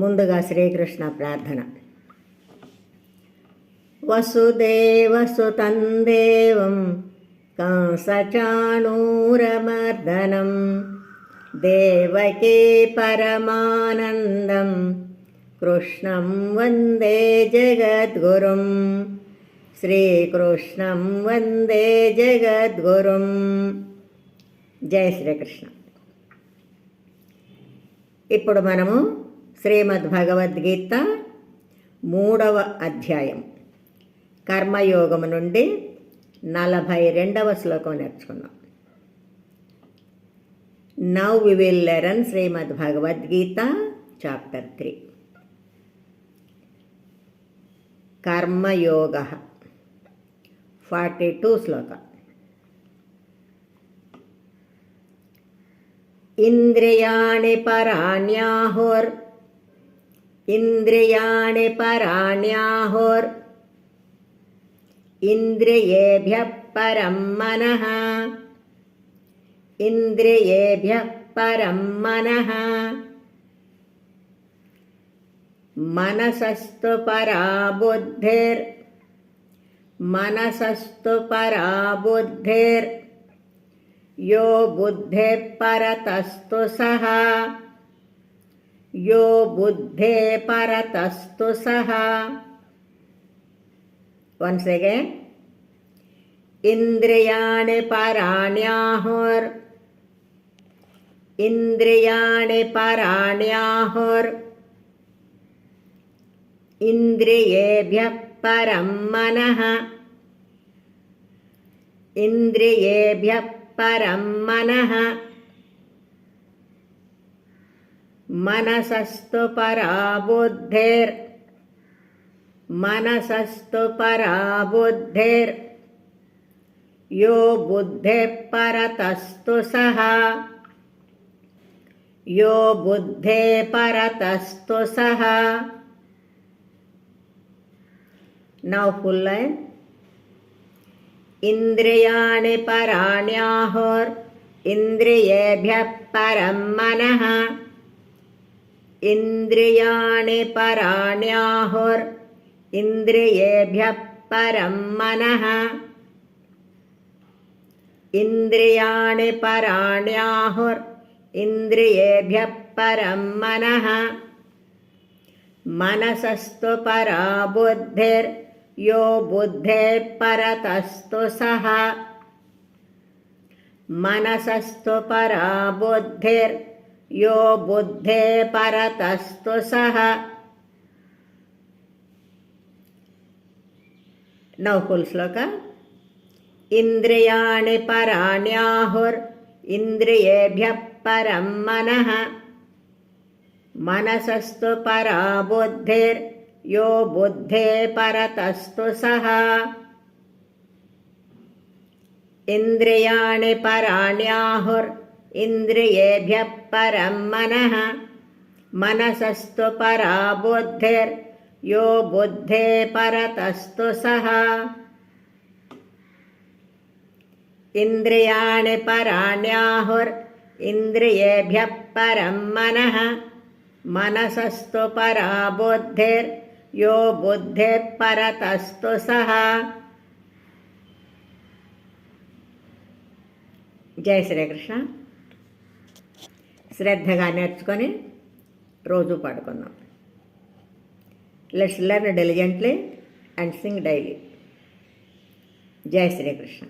ముందుగా శ్రీకృష్ణ ప్రార్థన. వసుదేవసుతం దేవం కంసచాణూరమర్దనం దేవకీ పరమానందం కృష్ణం వందే జగద్గురుం. శ్రీకృష్ణం వందే జగద్గురుం. జై శ్రీకృష్ణ. ఇప్పుడు మనము శ్రీమద్భగవద్గీత 3వ అధ్యాయం కర్మయోగము నుండి 42వ శ్లోకం నేర్చుకున్నాం. Now we will learn Shrimad Bhagavad Gita chapter 3 Karmayoga. 42 శ్లోక. ఇంద్రియాణి పరాణ్యాహుర్ ఇంద్రియాణి పరాణ్యాహుర్ ఇంద్రియేభ్యః పరం మనః ఇంద్రియేభ్యః పరం మనః మనసస్తు పరా బుద్ధిర్ మనసస్తు పరా బుద్ధిర్ యో బుద్ధేః పరతస్తు సః యో బుద్ధే పరతస్తు సః. Once again. ఇంద్రియాణి పరాణ్యాహుర్ ఇంద్రియాణి పరాణ్యాహుర్ ఇంద్రియేభ్యః పరం మనః ఇంద్రియేభ్యః పరం మనః మనసస్తు పరా బుద్ధిర్ మనసస్తు పరా బుద్ధిర్ యో బుద్ధేః పరతస్తు సః యో బుద్ధే పరతస్తు సః. Now full line. ఇంద్రియాణి పరాణ్యాహుర్ ఇంద్రియేభ్యః పరం మనః ఇంద్రియాణి పరాణ్యాహుర్ ఇంద్రియేభ్యః పరం మనః ఇంద్రియాణి పరాణ్యాహుర్ ఇంద్రియేభ్యః పరం మనః మనసస్తు పరా బుద్ధిర్ యో బుద్ధేః పరతస్తు సః మనసస్తు పరా బుద్ధిర్ యో బుద్ధే పరతస్తు సః. నౌ ఫుల్ శ్లోక. ఇంద్రియాణి పరాణ్యాహుర్ ఇంద్రియేభ్యః పరం మనః మనసస్తు పరా బుద్ధిర్ యో బుద్ధే పరతస్తు సః. ఇంద్రియాణి పరాణ్యాహుర్ ఇంద్రియేభ్యః పరం మనః మనసస్తు పరా బుద్ధిర్ యో బుద్ధే పరతస్తు సః. ఇంద్రియాణి పరాణ్యాహుర్ ఇంద్రియేభ్యః పరం మనః మనసస్తు పరా బుద్ధిర్ యో బుద్ధే పరతస్తు సః. జై శ్రీకృష్ణ. శ్రద్ధగా నేర్చుకొని రోజు పాడుకుందాం. Let's learn diligently and sing daily. జై శ్రీకృష్ణ.